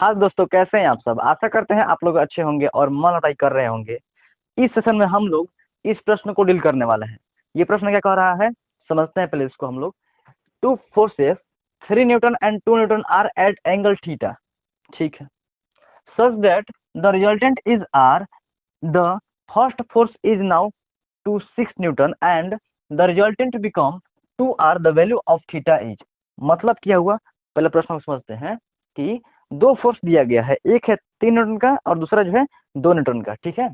हाँ दोस्तों, कैसे हैं आप सब। आशा करते हैं आप लोग अच्छे होंगे और मन लड़ाई कर रहे होंगे। इस सेशन में हम लोग इस प्रश्न को डील करने वाले हैं। ये प्रश्न क्या कह रहा है, समझते हैं पहले इसको हम लोग। Two forces 3 newton and 2 newton are at angle theta, ठीक है, such that the resultant is R. The first force is now to 6 newton and the resultant become 2 R. The value of theta is. मतलब क्या हुआ, पहले प्रश्न को समझते हैं कि दो फोर्स दिया गया है, एक है 3 न्यूटन का और दूसरा जो है 2 न्यूटन का, ठीक है।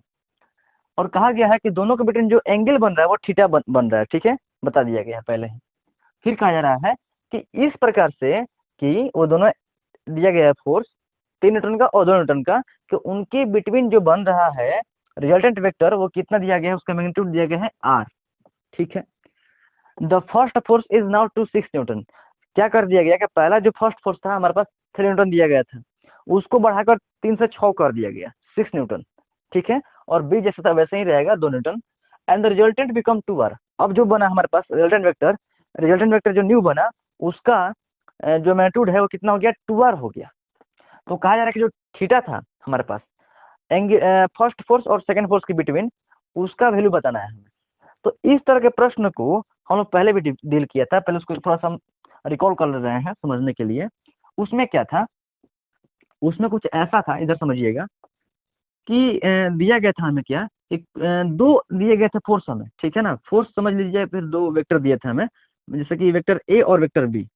और कहा गया है कि दोनों के बीच में जो एंगल बन रहा है वो थीटा बन रहा है, ठीक है, बता दिया गया है पहले ही। फिर कहा जा रहा है कि इस प्रकार से कि वो दोनों दिया गया है फोर्स 3 न्यूटन का और 2 न्यूटन का, कि उनके बिटवीन जो बन रहा है रिजल्टेंट वेक्टर वो कितना दिया गया है, उसका मैग्नीट्यूड दिया गया है आर, ठीक है। The first force is now to 6 newton. क्या कर दिया गया कि पहला जो फर्स्ट फोर्स था हमारे पास 3 न्यूटन दिया गया था, उसको बढ़ाकर 3 से 6 कर दिया गया 6 न्यूटन, ठीक है। और बी जैसा था वैसे ही रहेगा 2 newton. And the resultant become 2 R. अब जो बना हमारे पास रिजल्टेंट वेक्टर जो न्यू बना, उसका जो मैग्नीट्यूड है वो कितना हो गया, 2 आर हो गया। तो कहा जा रहा है कि जो थीटा था हमारे पास फर्स्ट फोर्स और सेकंड फोर्स के बिटवीन, उसका वैल्यू बताना है हमें। तो इस तरह के प्रश्न को हम लोग पहले भी डील किया था, पहले उसको थोड़ा सा हम रिकॉल कर रहे हैं समझने के लिए। उसमें क्या था, उसमें कुछ ऐसा था, इधर समझिएगा कि दिया गया था हमें क्या, एक दो दिए गए थे फोर्स हमें, ठीक है ना। फोर्स समझ लीजिए, फिर दो वेक्टर दिए थे हमें, जैसे कि वेक्टर ए और वेक्टर बी।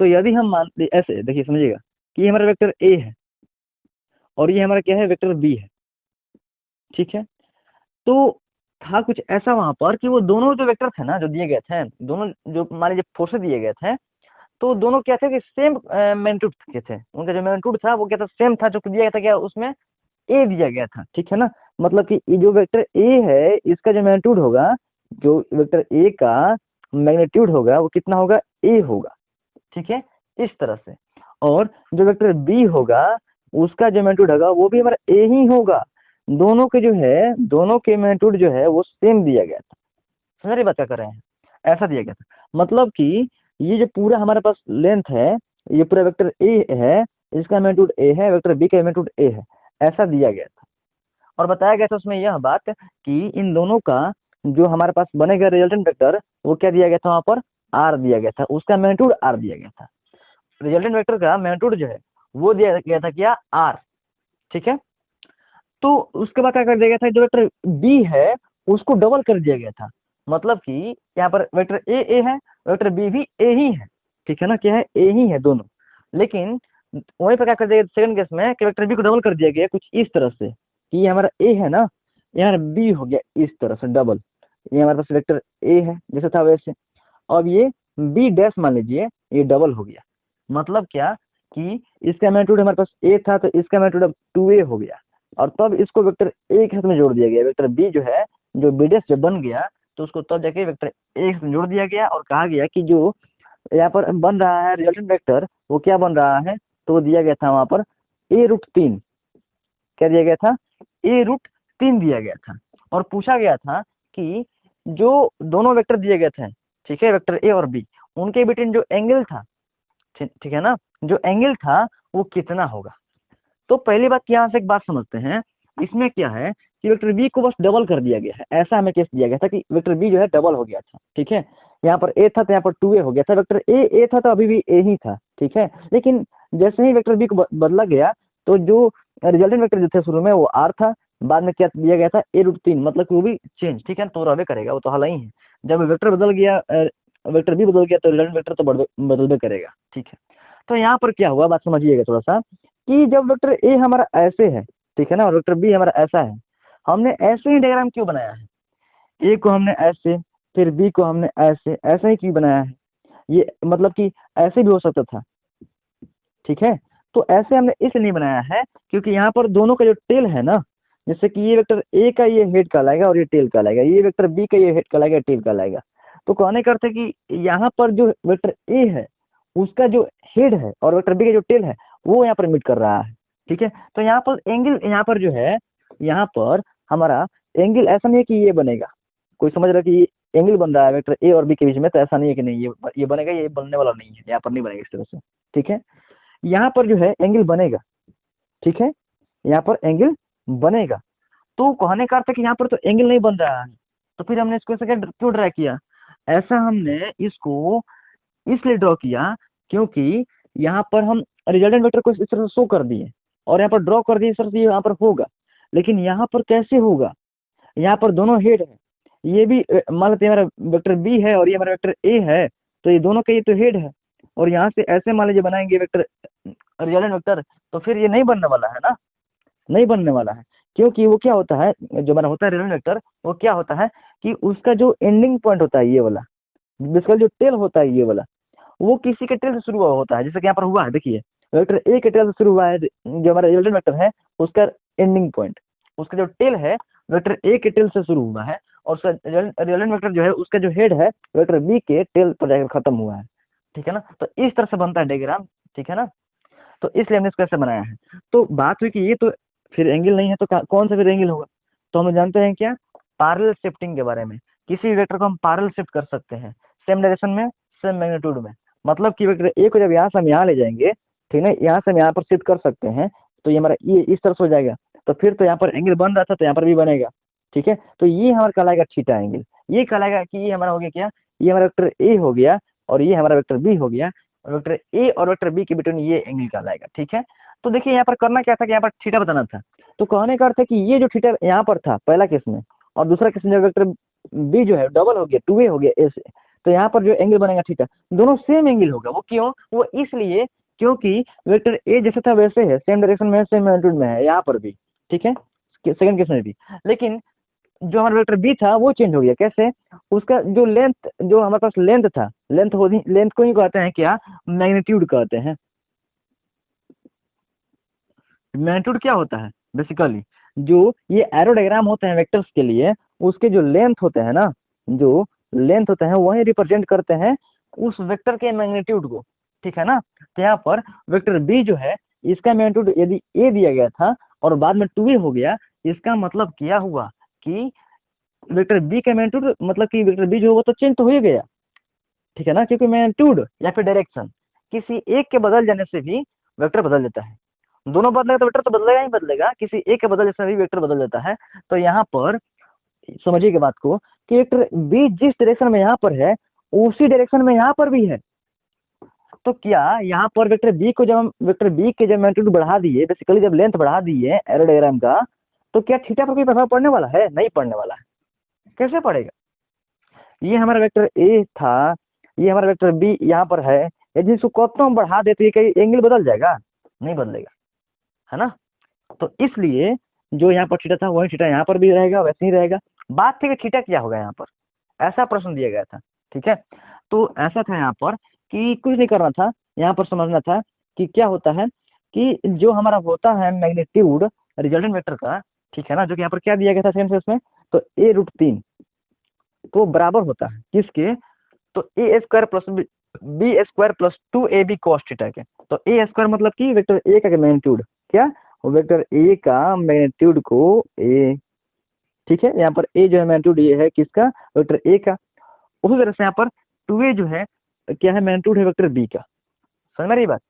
तो यदि हम मान ऐसे देखिए, समझिएगा कि ये हमारा वेक्टर ए है और ये हमारा क्या है, वेक्टर बी है, ठीक है। तो था कुछ ऐसा वहां पर कि वो दोनों जो वेक्टर थे ना, जो दिए गए थे, दोनों जो मान लीजिए फोर्स दिए गए थे, तो दोनों क्या थे कि सेम मैग्नीट्यूड के थे। उनका जो मैग्नीट्यूड था वो क्या था, सेम था। जो दिया गया था क्या, उसमें ए दिया गया था, ठीक है ना। मतलब कि ये जो वेक्टर ए है, इसका जो मैग्नीट्यूड होगा, जो वेक्टर ए का मैग्नीट्यूड होगा वो कितना होगा, ए होगा, ठीक है, इस तरह से। और जो वेक्टर बी होगा, उसका जो मैग्नीट्यूड होगा वो भी हमारा ए ही होगा। दोनों के जो है, दोनों के मैग्नीट्यूड जो है वो सेम दिया गया था। समझ रहे बात क्या कर रहे हैं, ऐसा दिया गया था। मतलब कि ये जो पूरा हमारे पास लेंथ है, ये पूरा वेक्टर ए है, इसका मैग्नीट्यूड ए है, वेक्टर बी का मैग्नीट्यूड ए है, ऐसा दिया गया था। और बताया गया था उसमें यह बात कि इन दोनों का जो हमारे पास बनेगा रिजल्टेंट वेक्टर, वो क्या दिया गया था, वहां पर आर दिया गया था, उसका मैग्नीट्यूड आर दिया गया था। रिजल्टेंट वेक्टर का मैग्नीट्यूड जो है वो दिया गया था क्या, आर, ठीक है। तो उसके बाद क्या कर दिया गया था, जो वेक्टर बी है उसको डबल कर दिया गया था। मतलब कि यहाँ पर वेक्टर ए है, वेक्टर बी भी ए ही है, ठीक है ना, क्या है, ए ही है दोनों। लेकिन वहीं पर क्या कर दिया गया सेकंड केस में, कि वेक्टर बी को डबल कर दिया गया कुछ इस तरह से कि ये हमारा ए है ना, यहाँ बी हो गया इस तरह से डबल। ये हमारे पास वेक्टर ए है जैसे था वैसे। अब ये बी डैश मान लीजिए, ये डबल हो गया। मतलब क्या कि इसका मैग्नीट्यूड हमारे पास ए था, तो इसका मैग्नीट्यूड अब 2a हो गया। और तब इसको वेक्टर ए के साथ में जोड़ दिया गया, वेक्टर बी जो है, जो बी डैश जब बन गया, तो उसको तब जाके वेक्टर ए के साथ में जोड़ दिया गया। और कहा गया कि जो यहाँ पर बन रहा है रिजल्टेंट वेक्टर, वो क्या बन रहा है, तो वो दिया गया था वहां पर a√3। क्या दिया गया था, a√3 दिया गया था। और पूछा गया था कि जो दोनों वेक्टर दिए गए थे, ठीक है, वेक्टर ए और बी, उनके बिटवीन जो एंगल था, ठीक है ना, जो एंगल था वो कितना होगा। तो पहली बात यहाँ से एक बात समझते हैं, इसमें क्या है कि वेक्टर बी को बस डबल कर दिया गया है। ऐसा हमें केस दिया गया था कि वेक्टर बी जो है डबल हो गया था, ठीक है। यहाँ पर ए था तो यहाँ पर 2a हो गया था, वेक्टर ए था तो अभी भी ए ही था, ठीक है। लेकिन जैसे ही वेक्टर बी को बदला गया, तो जो रिजल्टेंट वेक्टर जो थे शुरू में वो आर था, बाद में क्या दिया गया था, a√3। मतलब कि वो भी चेंज, ठीक है, तो रहबे करेगा, वो तो हल ही है। जब वेक्टर बदल गया, वेक्टर बी बदल गया, तो रिजल्टेंट वेक्टर तो बदलबे करेगा, ठीक है। तो यहाँ पर क्या हुआ, बात समझिएगा थोड़ा सा, कि जब वेक्टर ए हमारा ऐसे है, ठीक है ना, और वेक्टर बी हमारा ऐसा है, हमने ऐसे ही डायग्राम क्यों बनाया है। ए को हमने ऐसे, फिर बी को हमने ऐसे, ऐसा ही क्यों बनाया है। ये मतलब कि ऐसे भी हो सकता था, ठीक है। तो ऐसे हमने इसलिए नहीं बनाया है क्योंकि यहाँ पर दोनों का जो टेल है ना, जैसे कि ये वेक्टर ए का ये हेड कहलाएगा और ये टेल कहलाएगा, ये वेक्टर बी का ये हेड कहलाएगा, टेल कहलाएगा। तो कहने का अर्थ है कि यहाँ पर जो वेक्टर ए है उसका जो हेड है और वेक्टर बी का जो टेल है वो यहाँ पर मीट कर रहा है, ठीक है। तो यहाँ पर एंगल, यहाँ पर जो है, यहाँ पर हमारा एंगल ऐसा नहीं है कि ये बनेगा। कोई समझ रहा है कि एंगल बन रहा है वेक्टर ए और बी के बीच में, तो ऐसा नहीं है कि नहीं ये बनेगा, ये बनने वाला नहीं है, यहाँ पर नहीं बनेगा इस तरह से, ठीक है। यहाँ पर जो है एंगल बनेगा, ठीक है, यहाँ पर एंगल बनेगा। तो कहने का अर्थ है कि यहाँ पर तो एंगल नहीं बन रहा है, तो फिर हमने इसको ऐसे क्यों ड्रा किया? ऐसा हमने इसको इसलिए ड्रॉ किया क्योंकि यहाँ पर हम रिजल्टेंट वेक्टर को इस तरह से शो कर दिए और यहाँ पर ड्रॉ कर दिए इस तरह से, यहाँ पर होगा। लेकिन यहाँ पर कैसे होगा? यहाँ पर दोनों हेड है, ये भी मान लेते हैं हमारा वेक्टर बी है और ये हमारा वेक्टर ए है, तो ये दोनों का ये तो हेड है। और यहाँ से ऐसे मान लीजिए बनाएंगे वेक्टर रिजल्टेंट वेक्टर, तो फिर ये नहीं बनने वाला है ना, नहीं बनने वाला है। क्योंकि वो क्या होता है, जो हमारा होता है रिजल्टेंट वेक्टर, वो क्या होता है कि उसका जो एंडिंग पॉइंट होता है ये वाला, जिसका जो टेल होता है ये वाला, वो किसी के टेल से शुरू होता है। जैसे कि यहाँ पर हुआ है, देखिए वेक्टर ए के टेल से शुरू हुआ है, जो हमारा रिजल्टेंट वेक्टर है उसका एंडिंग पॉइंट, उसका जो टेल है वेक्टर ए के टेल से शुरू हुआ है, और रिजल्टेंट वेक्टर जो है उसका जो हेड है वेक्टर बी के टेल पर जाकर खत्म हुआ है, ठीक है ना। तो इस तरह से बनता है डायग्राम, ठीक है ना। तो इसलिए हमने इसको ऐसे बनाया है। तो बात हुई कि ये तो फिर एंगल नहीं है, तो कौन सा फिर एंगल होगा? तो हम जानते हैं क्या, पैरेलल शिफ्टिंग के बारे में। किसी वेक्टर को हम पैरेलल शिफ्ट कर सकते हैं, सेम डायरेक्शन में, सेम मैग्नीट्यूड में। मतलब कि वेक्टर ए को जब यहाँ से हम यहाँ ले जाएंगे, ठीक है, यहाँ से हम यहाँ पर शिफ्ट कर सकते हैं, तो ये हमारा ये इस तरह से हो जाएगा। तो फिर तो यहाँ पर एंगल बन रहा था, तो यहाँ पर भी बनेगा, ठीक है। तो ये हमारा कहलाएगा थीटा एंगल। ये कहलाएगा कि ये हमारा हो गया क्या, ये हमारा वेक्टर ए हो गया और ये हमारा वेक्टर बी हो गया, और वेक्टर ए और वेक्टर बी के बिटवीन ये एंगल कहलाएगा, ठीक है। तो देखिए यहाँ पर करना क्या था कि यहाँ पर थीटा बताना था। तो कहने का अर्थ है कि ये जो थीटा यहाँ पर था पहला केस में, और दूसरा केस में वेक्टर बी जो है डबल हो गया, 2a हो गया ए से, तो यहाँ पर जो एंगल बनेगा थीटा, दोनों सेम एंगल होगा। वो क्यों? वो इसलिए क्योंकि वेक्टर ए जैसे था वैसे है, सेम डायरेक्शन में है, सेम मैग्नीट्यूड में है यहाँ पर भी, ठीक है, सेकंड केस में भी। लेकिन जो हमारा वेक्टर बी था वो चेंज हो गया। कैसे? उसका जो लेंथ, जो हमारे पास लेंथ था, लेंथ को ही कहते हैं क्या, मैग्नीट्यूड कहते हैं। मैग्नीट्यूड क्या होता है बेसिकली, जो ये एरो डायग्राम होते हैं वेक्टर्स के लिए, उसके जो लेंथ होते हैं ना, जो लेंथ होते हैं वही रिप्रेजेंट करते हैं उस वेक्टर के मैग्नीट्यूड को, ठीक है ना। तो यहाँ पर वेक्टर बी जो है, इसका मैग्नीट्यूड यदि ए दिया गया था और बाद में 2a हो गया, इसका मतलब क्या हुआ कि वेक्टर बी का मैग्नीट्यूड, मतलब कि वेक्टर बी जो होगा तो चेंज तो हो ही गया, ठीक है ना, क्योंकि मैग्नीट्यूड या फिर डायरेक्शन किसी एक के बदल जाने से भी वेक्टर बदल जाता है। दोनों बदलेगा तो वेक्टर तो बदलेगा ही बदलेगा, किसी एक के बदल से भी वेक्टर बदल जाता है। तो यहाँ पर समझिए की बात को कि वेक्टर बी जिस डायरेक्शन में यहाँ पर है उसी डायरेक्शन में यहाँ पर भी है। तो क्या यहाँ पर वेक्टर बी को जब हम वेक्टर बी के जब मैग्नीट्यूड बढ़ा दिए, बेसिकली जब लेंथ बढ़ा दिए एरो डायग्राम का, तो क्या थीटा पर कोई प्रभाव पड़ने वाला है? नहीं पड़ने वाला है। कैसे पड़ेगा? ये हमारा वेक्टर ए था, ये हमारा वेक्टर बी यहाँ पर है, यदि इसको कब हम बढ़ा देते हैं कहीं एंगल बदल जाएगा? नहीं बदलेगा, है ना। तो इसलिए जो यहाँ पर थीटा था वही थीटा यहाँ पर भी रहेगा, वैसे ही रहेगा। बात थी कि थीटा क्या होगा यहाँ पर, ऐसा प्रश्न दिया गया था, ठीक है। तो ऐसा था यहाँ पर कि कुछ नहीं करना था, यहाँ पर समझना था कि क्या होता है कि जो हमारा होता है मैग्नीट्यूड रिजल्टेंट वेक्टर का, ठीक है ना, जो कि यहाँ पर क्या दिया गया था सेम से उसमें, तो a√3 तो बराबर होता है किसके, तो a square plus b square plus 2ab cos theta के। तो ए स्क्वायर मतलब कि वेक्टर ए का मैग्नीट्यूड, क्या वेक्टर ए का मैग्नीट्यूड को ए, ठीक है, यहाँ पर ए जो है मैग्नीट्यूड ये है किसका, वेक्टर ए का। उसी तरह से यहाँ पर 2a जो है क्या है, मैग्नीट्यूड है वेक्टर बी का। समझ में रही बात?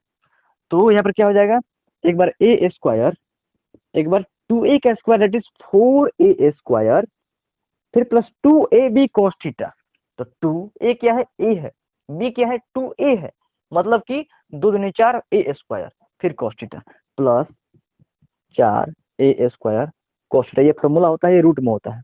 तो यहाँ पर क्या हो जाएगा, एक बार ए स्क्वायर, एक बार 2a का square that is 4a square, फिर प्लस 2ab cos थीटा। तो 2a क्या है, ए है, b क्या है, 2a है, मतलब कि 2 दूनी 4 a स्क्वायर, फिर cos theta plus 4a square cos theta. ये फॉर्मूला होता है, ये रूट में होता है।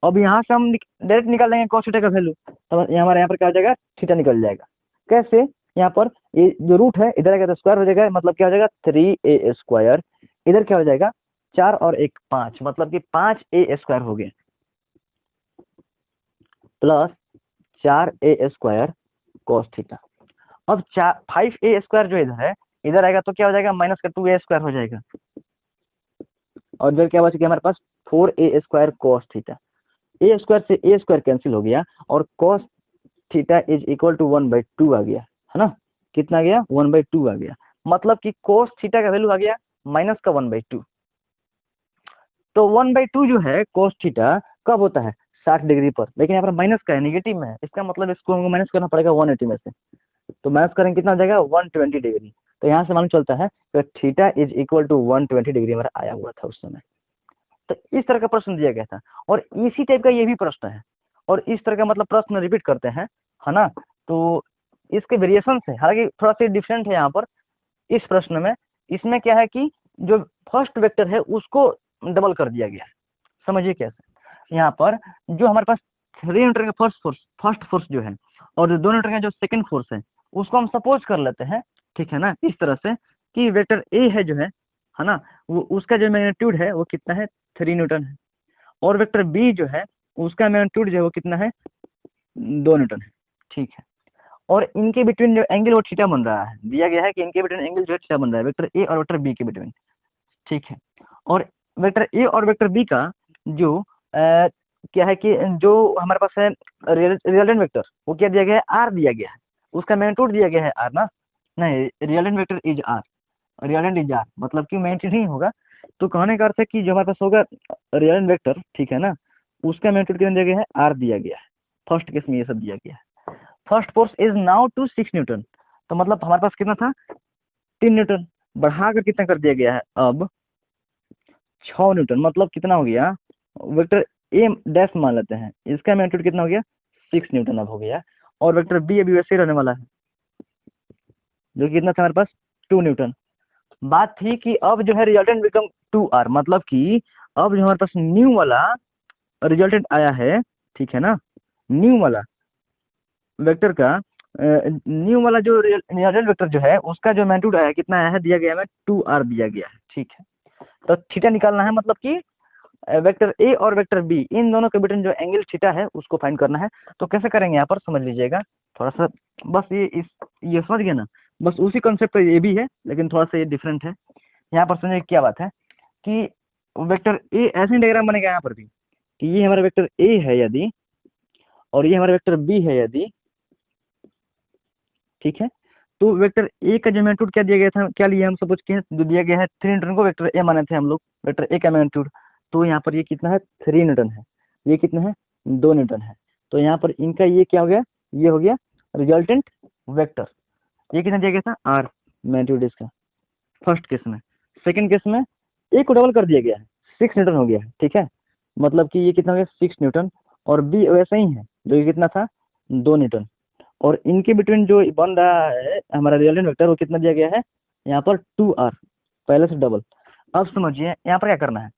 अब यहाँ से हम डायरेक्ट निकाल लेंगे cos थीटा का वैल्यू, तो हमारे यहाँ पर क्या हो जाएगा, थीटा निकल जाएगा। कैसे? यहाँ पर ये जो रूट है इधर आएगा तो स्क्वायर हो जाएगा, मतलब क्या हो जाएगा 3a स्क्वायर, इधर क्या हो जाएगा 4 और 1 5, मतलब कि 5a स्क्वायर हो गया, plus 4a square cos theta. अब 5a स्क्वायर जो इधर है, इधर आएगा तो क्या हो जाएगा, माइनस का 2a स्क्वायर हो जाएगा, और इधर क्या बचेगा हमारे पास 4a square cos theta. A square से ए स्क्वायर कैंसिल हो गया और cos theta is equal to 1/2 आ गया, है ना। कितना आ गया, 1/2 आ गया, मतलब कि cos थीटा का वैल्यू आ गया माइनस का 1/2। तो 1/2 जो है cos थीटा कब होता है, 60 डिग्री पर, लेकिन यहाँ पर माइनस का है, नेगेटिव में है, इसका मतलब इसको हमको माइनस करना पड़ेगा 180 में से। तो माइनस करेंगे कितना हो जाएगा, 120 डिग्री। तो यहाँ से मालूम चलता है तो theta is equal to 120 degree हमारा आया हुआ था उस समय। तो इस तरह का प्रश्न दिया गया था और इसी टाइप का ये भी प्रश्न है और इस तरह का मतलब प्रश्न रिपीट करते हैं, है ना। तो इसके वेरिएशन है, हालांकि थोड़ा सा डिफरेंट है यहाँ पर इस प्रश्न में। इसमें क्या है कि जो फर्स्ट वेक्टर है उसको डबल कर दिया गया है। समझिए कैसे, यहाँ पर जो हमारे पास 3 न्यूटन का फर्स्ट फोर्स जो है और 2 न्यूटन का जो सेकंड फोर्स है उसको हम सपोज कर लेते हैं, ठीक है ना, इस तरह से कि वेक्टर ए है जो है ना, वो उसका जो मैग्नीट्यूड है वो कितना है 3 न्यूटन है, और वेक्टर बी जो है उसका मैग्नीट्यूड जो है वो कितना है 2 न्यूटन है, ठीक है। और इनके बिटवीन जो एंगल वो थीटा बन रहा है, दिया गया है कि इनके बिटवीन एंगल जो है थीटा बन रहा है वेक्टर ए और वेक्टर बी के बिटवीन, ठीक है। और वेक्टर ए और वेक्टर बी का जो क्या है कि जो हमारे पास है रिजल्टेंट वेक्टर वो क्या दिया गया है आर दिया गया है, उसका मैग्नीट्यूड दिया गया है आर ना, नहीं resultant vector is R, resultant is R मतलब कि मैग्नीट्यूड नहीं होगा। तो कहने का अर्थ है कि जो हमारे पास होगा रिजल्टेंट वेक्टर, ठीक है ना, उसका मैग्नीट्यूड कितना दिया गया है आर दिया गया है, फर्स्ट केस में ये सब दिया गया है। First force is now to 6 newton, तो मतलब हमारे पास कितना था 3 न्यूटन, बढ़ाकर कितना कर दिया गया है अब 6 न्यूटन, मतलब कितना हो गया वेक्टर ए डैश मान लेते हैं, इसका मैग्नीट्यूड कितना हो गया 6 न्यूटन अब हो गया, और वेक्टर बी अभी वैसे ही रहने वाला है जो कि कितना था हमारे पास 2 न्यूटन। बात थी कि अब जो है रिजल्टेंट बिकम 2r, मतलब कि अब जो हमारे पास न्यू वाला रिजल्टेंट आया है, ठीक है ना, न्यू वाला वेक्टर का न्यू वाला जो रिजल्टेंट वेक्टर जो है उसका जो मैग्नीट्यूड आया कितना आया है, दिया गया है 2r दिया गया है, ठीक है। तो थीटा निकालना है, मतलब कि वेक्टर ए और वेक्टर बी इन दोनों के बीच जो एंगल थीटा है उसको फाइंड करना है। तो कैसे करेंगे यहाँ पर समझ लीजिएगा थोड़ा सा, बस ये समझ गए ना, बस उसी कॉन्सेप्ट पे ये भी है लेकिन थोड़ा सा ये डिफरेंट है। यहाँ पर समझिए क्या बात है कि वेक्टर ए ऐसे डायग्राम बनेगा यहाँ पर भी कि ये हमारा वेक्टर ए है यदि और ये हमारा वेक्टर बी है यदि, ठीक है। तो वेक्टर ए का जो मैग्नीट्यूड क्या दिया गया था, क्या लिया हम सपोज किए, जो दिया गया है 3 न्यूटन को वेक्टर ए माने थे हम लोग, वेक्टर ए का मैग्नीट्यूड, तो यहाँ पर ये कितना है 3 न्यूटन है, ये कितना है 2 न्यूटन है। तो यहाँ पर इनका ये क्या हो गया, ये हो गया रिजल्टेंट वेक्टर, ये कितना दिया गया था आर मैग्नीट्यूड इसका फर्स्ट केस में। सेकंड केस में ए को डबल कर दिया गया है 6 न्यूटन हो गया है, ठीक है, मतलब कि ये कितना हो गया 6 न्यूटन, और बी वैसा ही है जो ये कितना था 2 न्यूटन, और इनके बिटवीन जो बन रहा है हमारा रिजल्टेंट वेक्टर वो कितना दिया गया है यहाँ पर 2r, पहले से डबल। अब समझिए यहाँ पर क्या करना है,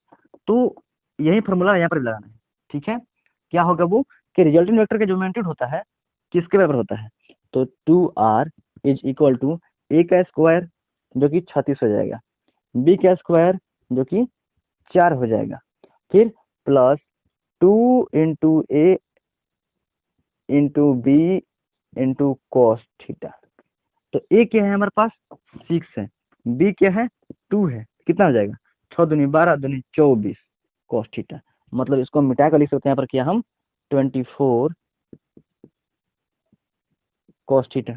तो यही फॉर्मूला यहाँ पर भी लगाना है, ठीक है। क्या होगा वो कि रिजल्टेंट वेक्टर का जो मैग्नीट्यूड होता है किसके बराबर होता है, तो 2r इज इक्वल टू ए का स्क्वायर जो कि 36 हो जाएगा, बी का स्क्वायर जो कि 4 हो जाएगा, फिर plus 2 into a into b into cos theta. तो ए क्या है हमारे पास 6 है, बी क्या है 2 है, कितना हो जाएगा 6 दूनी 12 दूनी 24 कॉस थीटा, मतलब इसको मिटा कर लिख सकते हैं यहाँ पर क्या हम 24 कॉस थीटा,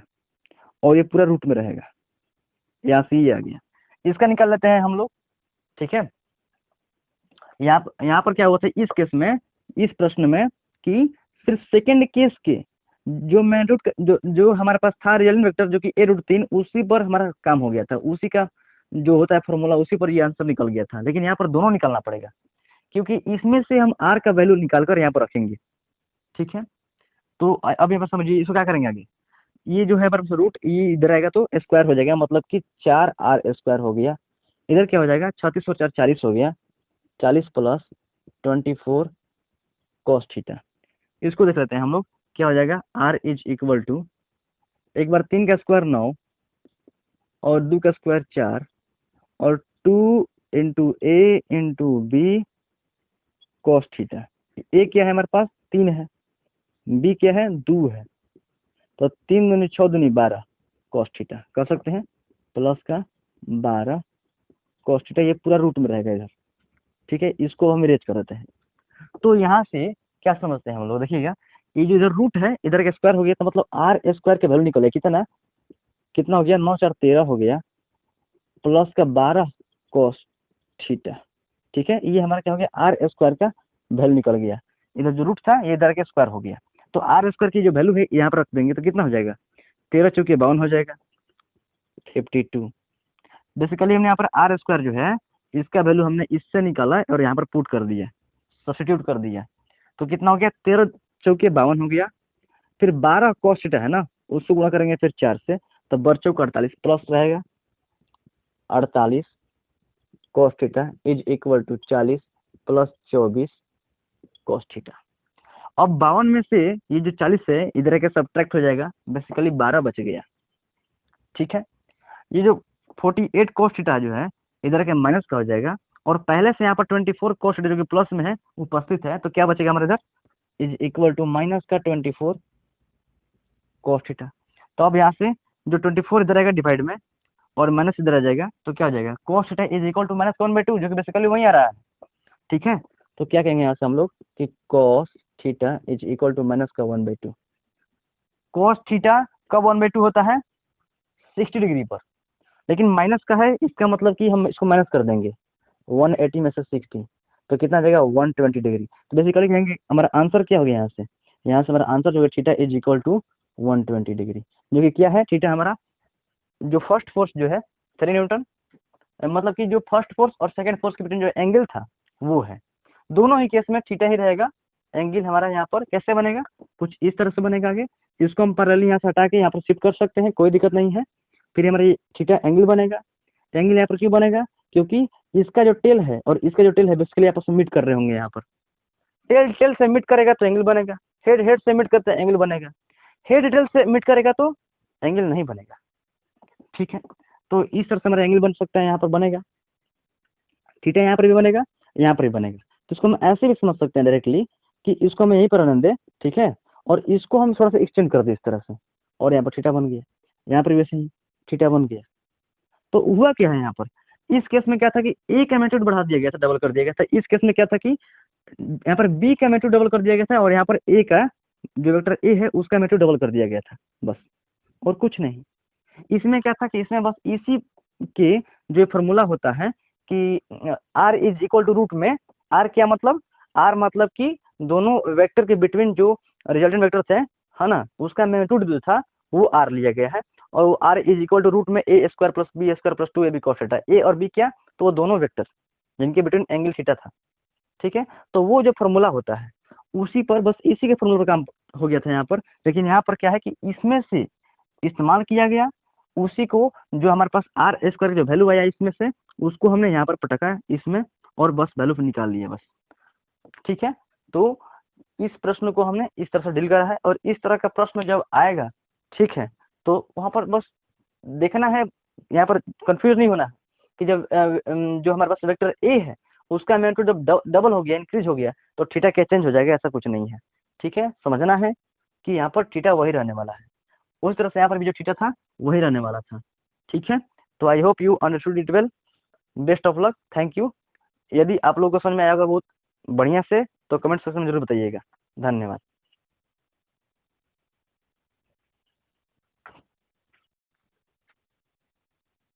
और ये पूरा रूट में रहेगा, यहाँ से ये आ गया, इसका निकाल लेते हैं हम लोग, ठीक है। यहाँ पर क्या हुआ था इस केस में, इस प्रश्न में कि सिर्फ सेकेंड केस के जो मैग्नीट्यूड जो हमारे पास था रिजल्टेंट वेक्टर जो कि a√3 उसी पर हमारा काम हो गया था, उसी का जो होता है फॉर्मूला उसी पर ये आंसर निकल गया था। लेकिन यहाँ पर दोनों निकालना पड़ेगा क्योंकि इसमें से हम r का वैल्यू निकाल कर यहाँ पर रखेंगे, ठीक है। तो अब यहाँ पर समझिए इसको क्या करेंगे आगे, ये जो है रूट ये इधर आएगा तो स्क्वायर हो जाएगा, मतलब कि 4r² हो गया, इधर क्या हो जाएगा 36 और 4 40 हो गया, 40 प्लस 24 कॉस थीटा। इसको देख लेते हैं हम लोग क्या हो जाएगा, r इज इक्वल टू एक बार 3 का स्क्वायर 9 और 2 का स्क्वायर 4 और 2 into a into B cos theta. ए क्या है हमारे पास 3 है, बी क्या है 2 है, तो 3 दूनी 6 दूनी 12 कॉस थीटा कर सकते हैं, प्लस का 12 कॉस थीटा, ये पूरा रूट में रहेगा इधर, ठीक है। इसको हम इरेज कर देते हैं। तो यहाँ से क्या समझते हैं हम लोग, देखिएगा ये जो इधर रूट है इधर का स्क्वायर हो गया, तो मतलब r² के वैल्यू निकले कितना, कितना हो गया 9 4 13 हो गया, प्लस का 12 कॉस थीटा, ठीक है। ये हमारा क्या हो गया r² का वैल्यू निकल गया, इधर जो रूट था ये इधर का स्क्वायर हो गया, तो r² की जो वैल्यू है यहाँ पर रख देंगे तो कितना हो जाएगा 13 चौके 52 हो जाएगा, 52। बेसिकली हमने यहाँ पर आर स्क्वायर जो है इसका वैल्यू हमने इससे निकाला और यहाँ पर पुट कर दिया, सब्स्टिट्यूट कर दिया। तो कितना हो गया, 13 चौके 52 हो गया। फिर 12 cos थीटा है ना, उसको गुणा करेंगे फिर 4 से, तो 12 चौक 48 प्लस रहेगा 48 cos theta is equal to 40 plus 24 cos theta. अब 52 में से ये जो 40 है इधर के सब्ट्रैक्ट हो जाएगा, बेसिकली 12 बच गया। ठीक है, ये जो 48 cos थीटा जो है इधर के माइनस का हो जाएगा, और पहले से यहाँ पर 24 cos थीटा जो कि प्लस में है उपस्थित है, तो क्या बचेगा हमारे इधर, इज इक्वल टू माइनस का 24 cos थीटा। तो अब यहाँ से जो 24 इधर आएगा डिवाइड में और माइनस इधर आ जाएगा, तो क्या हो जाएगा, cos theta is equal to minus 1/2, जो कि बेसिकली वही आ रहा है। ठीक है, तो क्या कहेंगे यहाँ से हम लोग कि cos theta is equal to minus का 1/2। cos थीटा कब 1/2 होता है, 60 डिग्री पर, लेकिन माइनस का है, इसका मतलब कि हम इसको माइनस कर देंगे 180 में से 60, तो कितना देगा 120 डिग्री। तो बेसिकली कहेंगे हमारा आंसर क्या हो गया, यहाँ से हमारा आंसर जो है theta is equal to 120 degree, जो कि क्या है, थीटा हमारा जो फर्स्ट फोर्स जो है 3 न्यूटन, मतलब कि जो फर्स्ट फोर्स और सेकंड फोर्स के बीच जो एंगल था वो है। दोनों ही केस में थीटा ही रहेगा। एंगल हमारा यहाँ पर कैसे बनेगा, कुछ इस तरह से बनेगा। आगे इसको हम पैरेलली यहाँ से हटा के यहाँ पर शिफ्ट कर सकते हैं, कोई दिक्कत नहीं है। फिर हमारा ये थीटा एंगल बनेगा। एंगल यहाँ पर क्यों बनेगा, क्योंकि इसका जो टेल है और इसका जो टेल है बेसिकली आपस में मीट कर रहे होंगे। यहाँ पर टेल टेल से मीट करेगा तो एंगल बनेगा, हेड हेड से मीट करते एंगल बनेगा, हेड टेल से मीट करेगा तो एंगल नहीं बनेगा। ठीक है, तो इस तरह से हमारा एंगल बन सकता है, यहाँ पर बनेगा, थीटा यहाँ पर भी बनेगा, यहाँ पर भी बनेगा। तो इसको हम ऐसे भी समझ सकते हैं डायरेक्टली कि इसको हम यहीं पर रहने दें, ठीक है, और इसको हम थोड़ा सा एक्सटेंड कर दें इस तरह से, और यहाँ पर थीटा बन गया, यहाँ पर वैसे ही थीटा बन गया। तो हुआ क्या है यहाँ पर, इस केस में क्या था कि ए का मैग्नीट्यूड बढ़ा दिया गया था, डबल कर दिया गया था। इस केस में क्या था कि यहाँ पर बी का मैग्नीट्यूड डबल कर दिया गया था, और यहाँ पर ए का जो वेक्टर ए है उसका मैग्नीट्यूड डबल कर दिया गया था, बस और कुछ नहीं। इसमें क्या था कि इसमें बस इसी के जो फॉर्मूला होता है कि R is equal to root में, आर क्या मतलब, आर मतलब कि दोनों वेक्टर के बिटवीन जो रिजल्टेंट वेक्टर थे है ना, उसका मैग्नीट्यूड जो था वो आर लिया गया है, और वो R is equal to root में a square plus b square plus 2ab cos theta. A और बी क्या, तो वो दोनों वेक्टर जिनके बिटवीन एंगल थीटा था। ठीक है, तो वो जो फॉर्मूला होता है उसी पर, बस इसी के फॉर्मूला पर काम हो गया था यहाँ पर। लेकिन यहाँ पर क्या है कि इसमें से इस्तेमाल किया गया उसी को, जो हमारे पास आर स्क्वायर जो वैल्यू आया इसमें से, उसको हमने यहाँ पर पटका इसमें और बस वैल्यू निकाल लिया बस। ठीक है, तो इस प्रश्न को हमने इस तरह से डील करा है, और इस तरह का प्रश्न जब आएगा, ठीक है, तो वहां पर बस देखना है, यहाँ पर कंफ्यूज नहीं होना कि जब जो हमारे पास वेक्टर ए है उसका मैग्नीट्यूड जब डबल हो गया, इंक्रीज हो गया, तो थीटा क्या चेंज हो जाएगा, ऐसा कुछ नहीं है। ठीक है, समझना है कि यहाँ पर थीटा वही रहने वाला है, उस तरह से यहाँ पर भी जो थीटा था वही रहने वाला था। ठीक है, तो I hope you understood it well. Best of luck, thank you. यदि आप लोगों को समझ में आएगा बहुत बढ़िया से, तो कमेंट सेक्शन में जरूर बताइएगा। धन्यवाद।